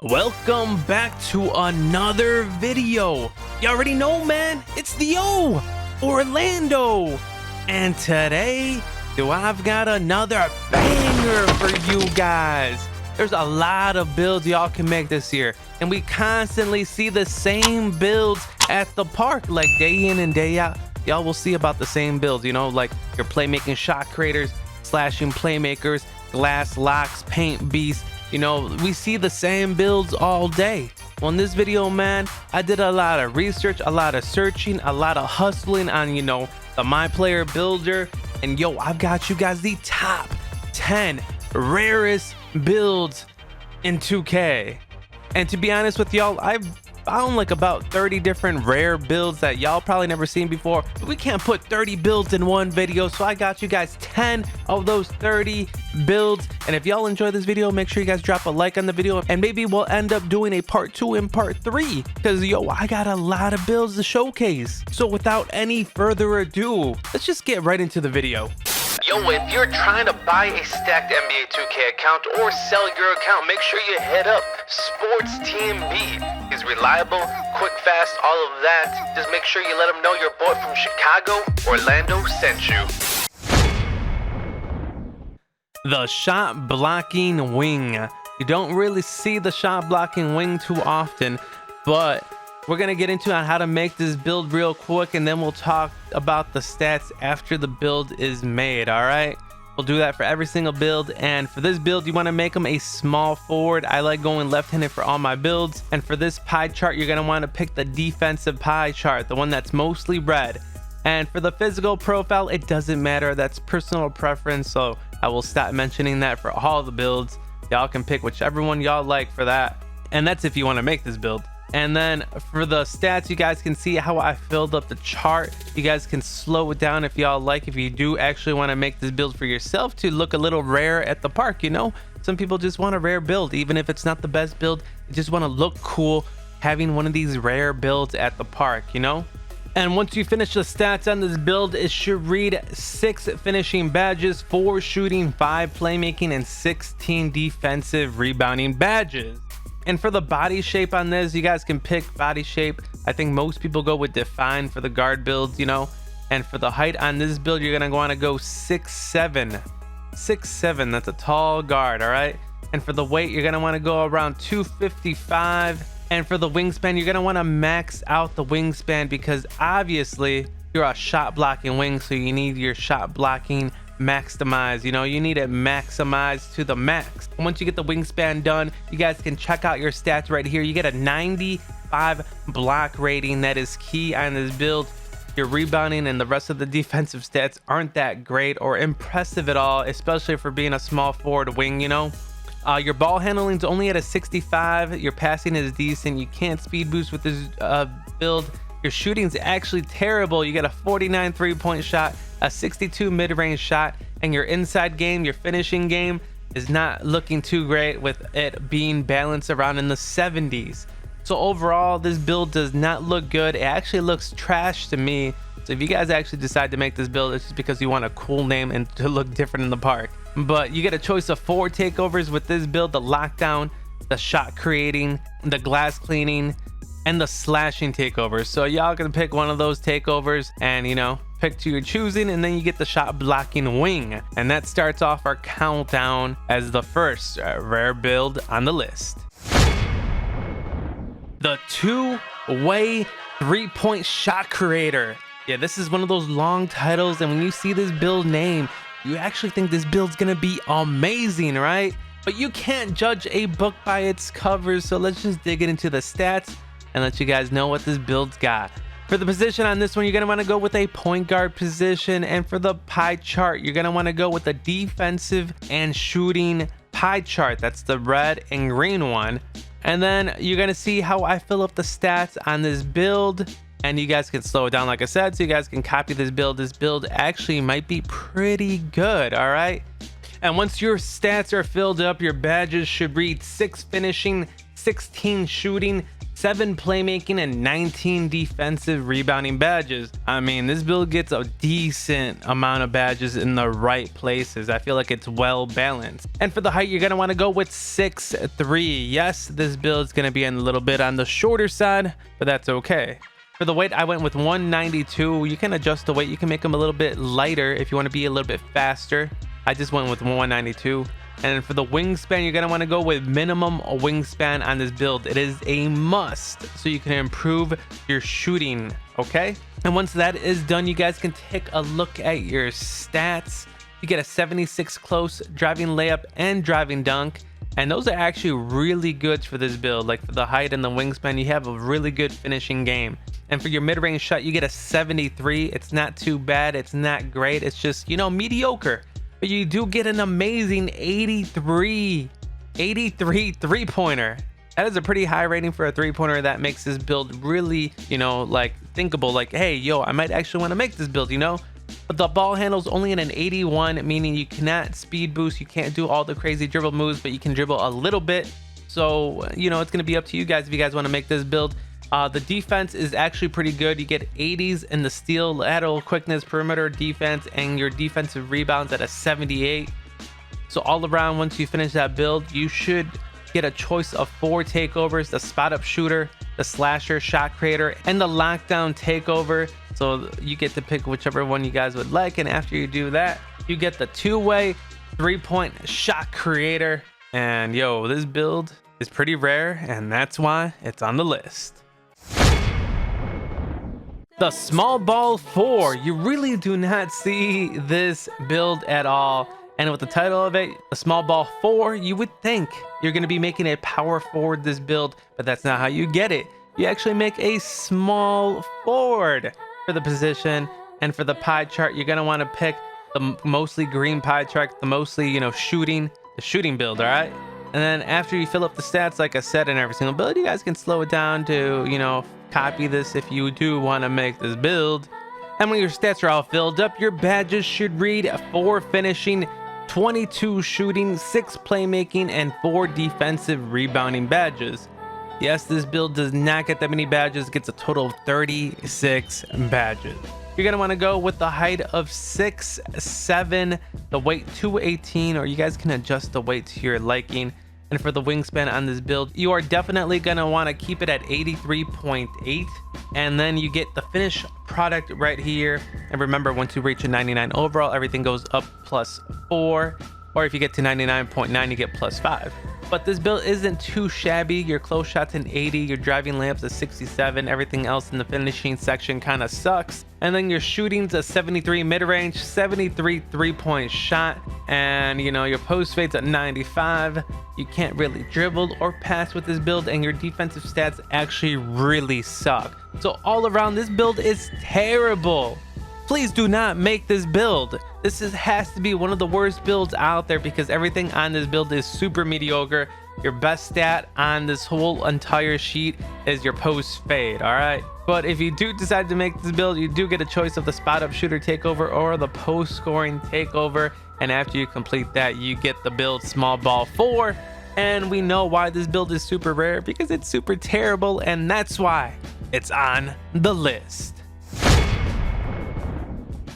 Welcome back to another video. You already know, man, it's the Orlando. And today, I've got another banger for you guys. There's a lot of builds y'all can make this year, and we constantly see the same builds at the park, like day in and day out. Y'all will see about the same builds, you know, like your playmaking shot creators, slashing playmakers, glass locks, paint beasts. You know, we see the same builds all day. Well, in this video, man, I did a lot of research, a lot of searching, a lot of hustling on, you know, the My Player Builder. And yo, I've got you guys the top 10 rarest builds in 2K. And to be honest with y'all, I've found like about 30 different rare builds that y'all probably never seen before. We can't put 30 builds in one video, so I got you guys 10 of those 30 builds. And if y'all enjoy this video, make sure you guys drop a like on the video, and maybe we'll end up doing a part 2 and part 3, because yo, I got a lot of builds to showcase. So without any further ado, let's just get right into the video. Yo, if you're trying to buy a stacked NBA 2K account or sell your account, make sure you hit up Sports Team B. He's reliable, quick, fast, all of that. Just make sure you let him know your boy from Chicago, Orlando, sent you. The shot blocking wing. You don't really see the shot blocking wing too often, but we're gonna get into on how to make this build real quick, and then we'll talk about the stats after the build is made. All right, we'll do that for every single build. And for this build, you want to make him a small forward. I like going left-handed for all my builds. And for this pie chart, you're gonna want to pick the defensive pie chart, the one that's mostly red. And for the physical profile, it doesn't matter, that's personal preference, so I will stop mentioning that for all the builds. Y'all can pick whichever one y'all like for that, and that's if you want to make this build. And then for the stats, you guys can see how I filled up the chart. You guys can slow it down if y'all like, if you do actually want to make this build for yourself to look a little rare at the park. You know, some people just want a rare build, even if it's not the best build. They just want to look cool having one of these rare builds at the park, you know. And once you finish the stats on this build, it should read 6 finishing badges, 4 shooting, 5 playmaking, and 16 defensive rebounding badges. And for the body shape on this, you guys can pick body shape. I think most people go with define for the guard builds, you know. And for the height on this build, you're gonna want to go 6'7". 6'7", that's a tall guard, all right. And for the weight, you're gonna want to go around 255. And for the wingspan, you're gonna want to max out the wingspan, because obviously you're a shot blocking wing, so you need your shot blocking maximize. You know, you need it maximized to the max. And once you get the wingspan done, you guys can check out your stats right here. You get a 95 block rating. That is key on this build. Your rebounding and the rest of the defensive stats aren't that great or impressive at all, especially for being a small forward wing, you know. Your ball handling is only at a 65. Your passing is decent. You can't speed boost with this build. Your shooting is actually terrible. You get a 49 3-point shot, a 62 mid-range shot, and your inside game, your finishing game, is not looking too great, with it being balanced around in the 70s. So overall, this build does not look good. It actually looks trash to me. So if you guys actually decide to make this build, it's just because you want a cool name and to look different in the park. But you get a choice of 4 takeovers with this build: the lockdown, the shot creating, the glass cleaning, and the slashing takeovers. So y'all can pick one of those takeovers and, you know, pick to your choosing, and then you get the shot blocking wing. And that starts off our countdown as the first rare build on the list. The 2-way 3-point shot creator. Yeah, this is one of those long titles, and when you see this build name, you actually think this build's gonna be amazing, right? But you can't judge a book by its cover, so let's just dig into the stats and let you guys know what this build's got. For the position on this one, you're gonna wanna go with a point guard position, and for the pie chart, you're gonna wanna go with the defensive and shooting pie chart. That's the red and green one. And then you're gonna see how I fill up the stats on this build, and you guys can slow it down, like I said, so you guys can copy this build. This build actually might be pretty good, all right? And once your stats are filled up, your badges should read 6 finishing, 16 shooting, 7 playmaking, and 19 defensive rebounding badges. I mean, this build gets a decent amount of badges in the right places. I feel like it's well balanced. And for the height, you're going to want to go with 6'3". Yes, this build is going to be a little bit on the shorter side, but that's okay. For the weight, I went with 192. You can adjust the weight. You can make them a little bit lighter if you want to be a little bit faster. I just went with 192. And for the wingspan, you're going to want to go with minimum wingspan on this build. It is a must so you can improve your shooting, okay? And once that is done, you guys can take a look at your stats. You get a 76 close, driving layup, and driving dunk. And those are actually really good for this build. Like for the height and the wingspan, you have a really good finishing game. And for your mid-range shot, you get a 73. It's not too bad. It's not great. It's just, you know, mediocre. But you do get an amazing 83 three-pointer. That is a pretty high rating for a three-pointer. That makes this build really, you know, like thinkable. Like, hey, yo, I might actually want to make this build, you know? But the ball handle's only in an 81, meaning you cannot speed boost. You can't do all the crazy dribble moves, but you can dribble a little bit. So, you know, it's going to be up to you guys if you guys want to make this build. The defense is actually pretty good. You get 80s in the steal, lateral quickness, perimeter defense, and your defensive rebounds at a 78. So all around, once you finish that build, you should get a choice of 4 takeovers: the spot up shooter, the slasher, shot creator, and the lockdown takeover. So you get to pick whichever one you guys would like. And after you do that, you get the 2-way 3-point shot creator. And yo, this build is pretty rare, and that's why it's on the list. The small ball 4. You really do not see this build at all. And with the title of it, the small ball 4, you would think you're going to be making a power forward this build, but that's not how you get it. You actually make a small forward for the position. And for the pie chart, you're going to want to pick the mostly green pie chart, the mostly, you know, the shooting build, all right? And then after you fill up the stats, like I said, in every single build, you guys can slow it down to, you know, copy this if you do want to make this build. And when your stats are all filled up, your badges should read 4 finishing, 22 shooting, 6 playmaking, and 4 defensive rebounding badges. Yes, this build does not get that many badges. It gets a total of 36 badges. You're going to want to go with the height of 6'7", the weight 218, or you guys can adjust the weight to your liking. And for the wingspan on this build, you are definitely going to want to keep it at 83.8. And then you get the finished product right here. And remember, once you reach a 99 overall, everything goes up +4. Or if you get to 99.9, you get +5. But this build isn't too shabby. Your close shot's an 80, your driving layup's a 67, everything else in the finishing section kind of sucks. And then your shooting's a 73 mid-range, 73 three-point shot, and you know, your post fade's at 95. You can't really dribble or pass with this build, and your defensive stats actually really suck. So all around, this build is terrible. Please do not make this build. This has to be one of the worst builds out there because everything on this build is super mediocre. Your best stat on this whole entire sheet is your post fade, all right? But if you do decide to make this build, you do get a choice of the spot up shooter takeover or the post scoring takeover. And after you complete that, you get the build small ball 4. And we know why this build is super rare, because it's super terrible, and that's why it's on the list.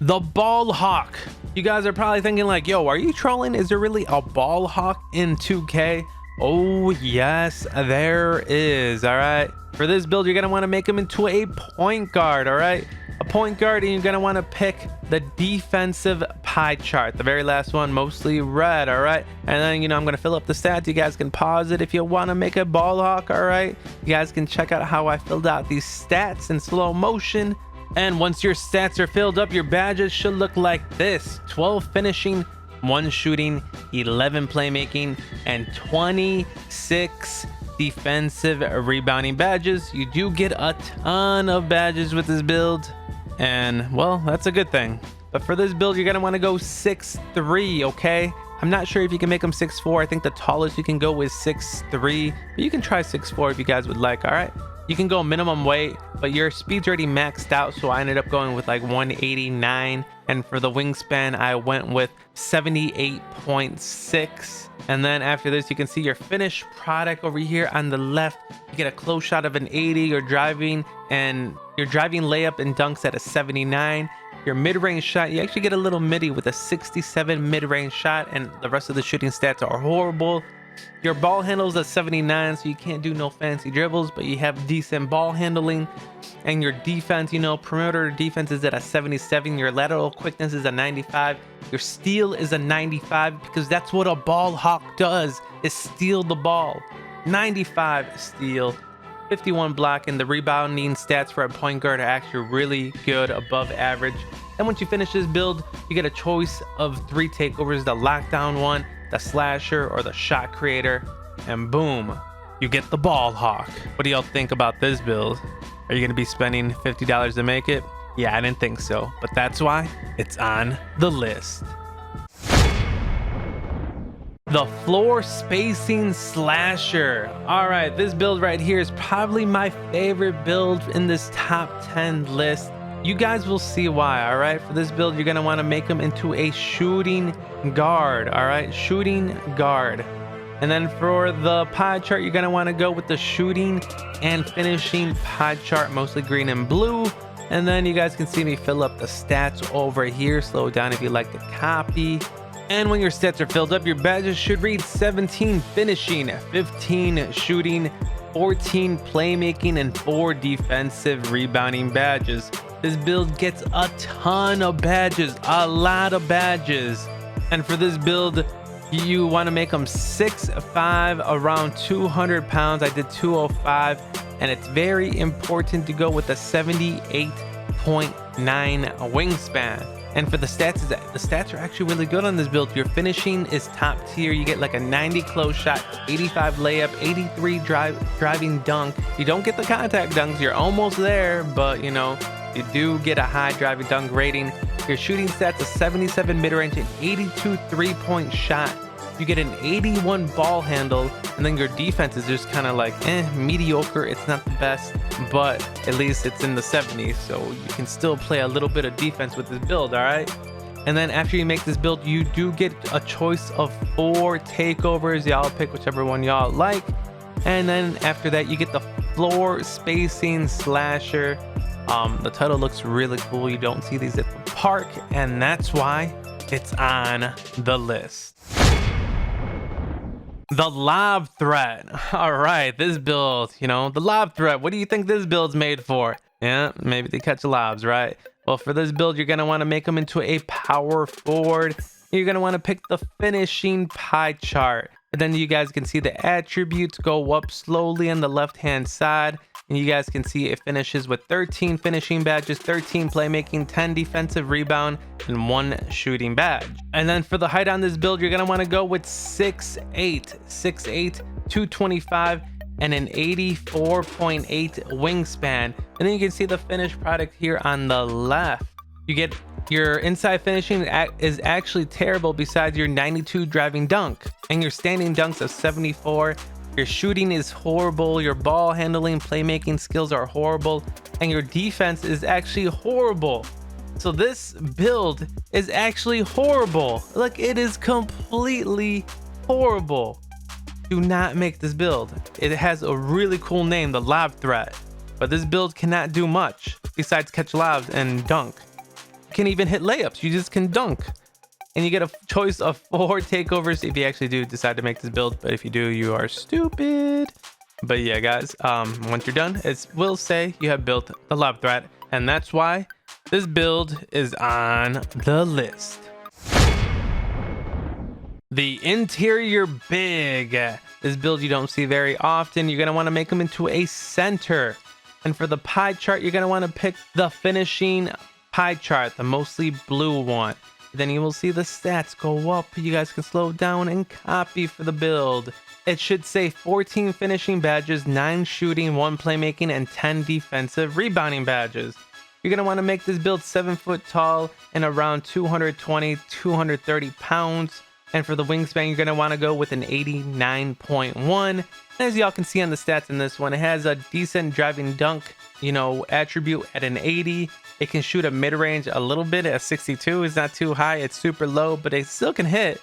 The ball hawk. You guys are probably thinking like, yo, are you trolling? Is there really a ball hawk in 2K? Oh yes, there is. All right, for this build, you're gonna want to make him into a point guard. All right, a point guard, and you're gonna want to pick the defensive pie chart, the very last one, mostly red. All right, and then, you know, I'm gonna fill up the stats. You guys can pause it if you want to make a ball hawk. All right, you guys can check out how I filled out these stats in slow motion. And once your stats are filled up, your badges should look like this: 12 finishing, 1 shooting, 11 playmaking, and 26 defensive rebounding badges. You do get a ton of badges with this build, and well, that's a good thing. But for this build, you're gonna want to go 6'3", okay? I'm not sure if you can make them 6'4". I think the tallest you can go is 6'3", but you can try 6'4" if you guys would like. All right, you can go minimum weight, but your speed's already maxed out, so I ended up going with like 189. And for the wingspan, I went with 78.6. And then after this, you can see your finished product over here on the left. You get a close shot of an 80. You're driving layup and dunks at a 79. Your mid-range shot, you actually get a little midi with a 67 mid-range shot, and the rest of the shooting stats are horrible. Your ball handles a 79, so you can't do no fancy dribbles, but you have decent ball handling. And your defense, you know, perimeter defense is at a 77. Your lateral quickness is a 95. Your steal is a 95, because that's what a ball hawk does, is steal the ball. 95 steal, 51 block, and the rebounding stats for a point guard are actually really good, above average. And once you finish this build, you get a choice of 3 takeovers: the lockdown one, the slasher, or the shot creator, and boom, you get the ball hawk. What do y'all think about this build? Are you going to be spending $50 to make it? Yeah, I didn't think so, but that's why it's on the list. The floor spacing slasher. All right, this build right here is probably my favorite build in this top 10 list. You guys will see why. All right, for this build, you're going to want to make him into a shooting guard. All right, shooting guard. And then for the pie chart, you're going to want to go with the shooting and finishing pie chart, mostly green and blue. And then you guys can see me fill up the stats over here. Slow down if you like to copy. And when your stats are filled up, your badges should read 17 finishing, 15 shooting, 14 playmaking, and 4 defensive rebounding badges. This build gets a ton of badges, a lot of badges. And for this build, you want to make them 6'5", around 200 pounds. I did 205, and it's very important to go with a 78.9 wingspan. And for the stats are actually really good on this build. Your finishing is top tier. You get like a 90 close shot, 85 layup, 83 driving dunk. You don't get the contact dunks. You're almost there, but you know, you do get a high driving dunk rating. Your shooting stats a 77 mid-range and 82 3-point shot. You get an 81 ball handle, and then your defense is just kind of like mediocre. It's not the best, but at least it's in the 70s, so you can still play a little bit of defense with this build. All right, and then after you make this build, you do get a choice of 4 takeovers. Y'all pick whichever one y'all like. And then after that, you get the floor spacing slasher. The title looks really cool. You don't see these at the park, and that's why it's on the list. The lob threat. All right, this build, you know, the lob threat. What do you think this build's made for? Yeah, maybe they catch lobs, right? Well, for this build, you're going to want to make them into a power forward. You're going to want to pick the finishing pie chart. And then you guys can see the attributes go up slowly on the left-hand side. And you guys can see it finishes with 13 finishing badges, 13 playmaking, 10 defensive rebound, and 1 shooting badge. And then for the height on this build, you're going to want to go with 6'8", 225, and an 84.8 wingspan. And then you can see the finished product here on the left. You get your inside finishing is actually terrible, besides your 92 driving dunk, and your standing dunks of 74. Your shooting is horrible. Your ball handling, playmaking skills are horrible, and your defense is actually horrible. So this build is actually horrible. Like, it is completely horrible. Do not make this build. It has a really cool name, the lob threat, but this build cannot do much besides catch lobs and dunk. You can't even hit layups. You just can dunk. And you get a choice of 4 takeovers if you actually do decide to make this build. But if you do, you are stupid. But yeah, guys, once you're done, it will say you have built the lob threat. And that's why this build is on the list. The interior big. This build you don't see very often. You're going to want to make them into a center. And for the pie chart, you're going to want to pick the finishing pie chart, the mostly blue one. Then you will see the stats go up. You guys can slow down and copy for the build. It should say 14 finishing badges, 9 shooting, 1 playmaking, and 10 defensive rebounding badges. You're going to want to make this build 7 foot tall and around 220, 230 pounds. And for the wingspan, you're going to want to go with an 89.1. As y'all can see on the stats in this one, it has a decent driving dunk, attribute at an 80. It can shoot a mid-range a little bit at a 62. It's not too high. It's super low, but it still can hit.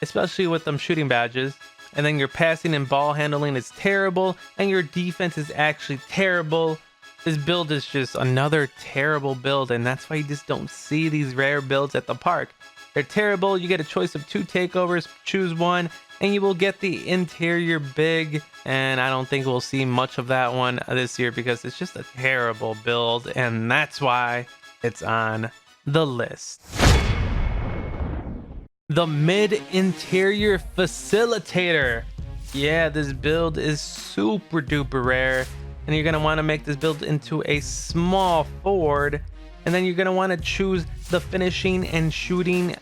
especially with them shooting badges. And then your passing and ball handling is terrible, and your defense is actually terrible. This build is just another terrible build, and that's why you just don't see these rare builds at the park. They're terrible. You get a choice of 2 takeovers, choose one, and you will get the interior big, and I don't think we'll see much of that one this year because it's just a terrible build, and that's why it's on the list. The mid-interior facilitator. Yeah, this build is super duper rare, and you're going to want to make this build into a small forward, and then you're going to want to choose the finishing and shooting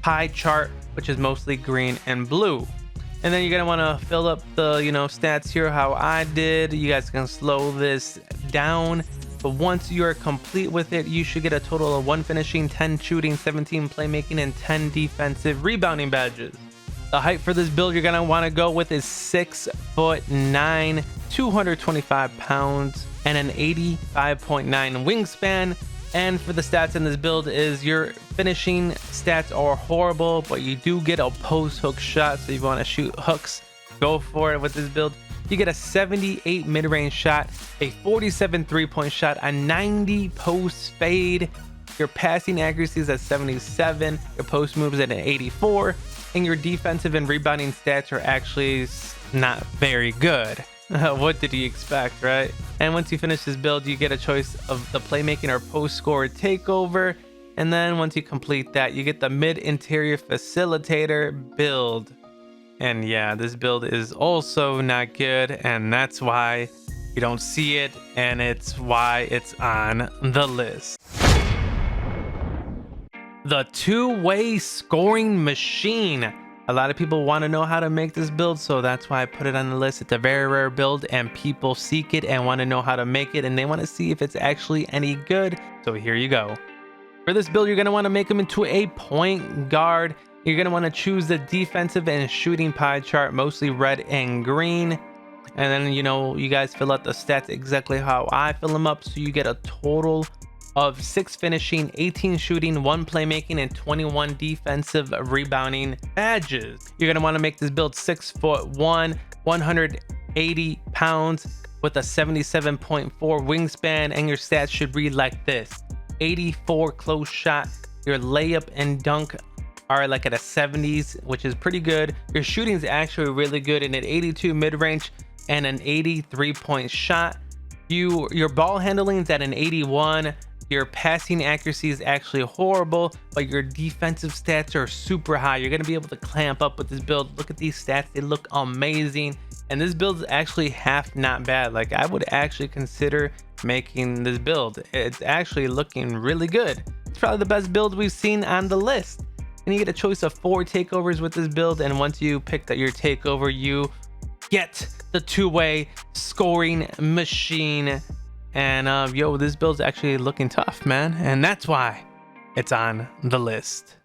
pie chart, which is mostly green and blue. And then you're going to want to fill up the, stats here how I did. You guys can slow this down. But once you're complete with it, you should get a total of 1 finishing, 10 shooting, 17 playmaking, and 10 defensive rebounding badges. The height for this build you're going to want to go with is 6'9", 225 pounds, and an 85.9 wingspan. And for the stats in this build is your finishing stats are horrible, but you do get a post hook shot. So if you want to shoot hooks, go for it with this build. You get a 78 mid-range shot, a 47 three-point shot, a 90 post fade. Your passing accuracy is at 77, your post moves at an 84, and your defensive and rebounding stats are actually not very good. What did you expect, right? And once you finish this build, you get a choice of the playmaking or post score takeover. And then once you complete that, you get the mid-interior facilitator build. And yeah, this build is also not good, and that's why you don't see it, and it's why it's on the list. The two-way scoring machine. A lot of people want to know how to make this build, so that's why I put it on the list. It's a very rare build, and people seek it and want to know how to make it, and they want to see if it's actually any good. So here you go. For this build, you're going to want to make them into a point guard. You're going to want to choose the defensive and shooting pie chart, mostly red and green. And then, you guys fill out the stats exactly how I fill them up. So you get a total of 6 finishing, 18 shooting, 1 playmaking, and 21 defensive rebounding badges. You're going to want to make this build 6'1", 180 pounds with a 77.4 wingspan. And your stats should read like this: 84 close shot. Your layup and dunk are like at a 70s, which is pretty good. Your shooting is actually really good in an 82 mid-range and an 83-point shot. Your ball handling is at an 81. Your passing accuracy is actually horrible, but your defensive stats are super high. You're going to be able to clamp up with this build. Look at these stats. They look amazing. And this build is actually half not bad. Like, I would actually consider making this build. It's actually looking really good. It's probably the best build we've seen on the list. And you get a choice of 4 takeovers with this build. And once you pick your takeover, you get the two-way scoring machine. And this build's actually looking tough, man. And that's why it's on the list.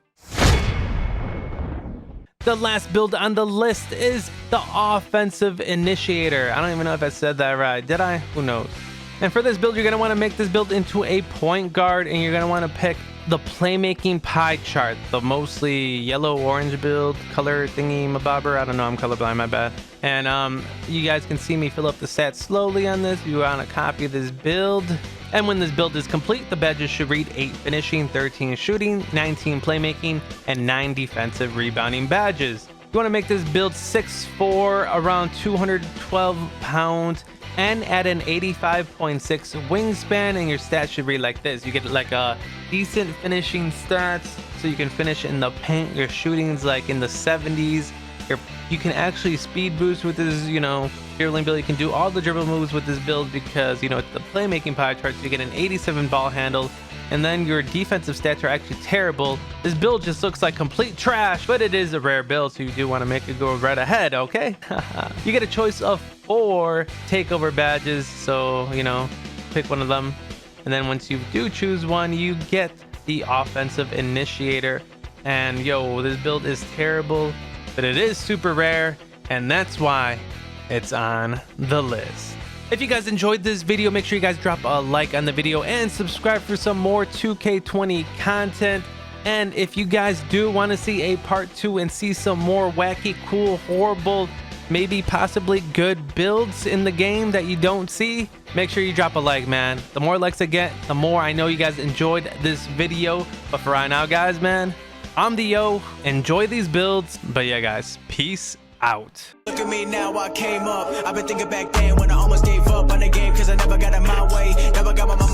The last build on the list is the offensive initiator. I don't even know if I said that right. Did I? Who knows? And for this build, you're going to want to make this build into a point guard, and you're going to want to pick the playmaking pie chart, the mostly yellow-orange build, color thingy-mabobber. I don't know, I'm colorblind, my bad. And you guys can see me fill up the stats slowly on this. You want to copy this build. And when this build is complete, the badges should read 8 finishing, 13 shooting, 19 playmaking, and 9 defensive rebounding badges. You want to make this build 6'4", around 212 pounds, and at an 85.6 wingspan, and your stats should read like this. You get like a decent finishing stats, so you can finish in the paint. Your shooting's like in the 70s. You can actually speed boost with this, dribbling build. You can do all the dribble moves with this build because, it's the playmaking pie chart. So you get an 87 ball handle, and then your defensive stats are actually terrible. This build just looks like complete trash, but it is a rare build, so you do want to make it go right ahead, okay? You get a choice of 4 takeover badges, so, pick one of them. And then once you do choose one, you get the offensive initiator. And this build is terrible, but it is super rare, and that's why it's on the list. If you guys enjoyed this video, make sure you guys drop a like on the video and subscribe for some more 2K20 content. And if you guys do want to see a part 2 and see some more wacky, cool, horrible, maybe possibly good builds in the game that you don't see, make sure you drop a like, man. The more likes I get, the more I know you guys enjoyed this video. But for right now, guys, man, I'm the Yo. Enjoy these builds. But yeah, guys, peace out. Look at me now, I came up. I've been thinking back then when I almost gave up on the game, cause I never got in my way. Never got my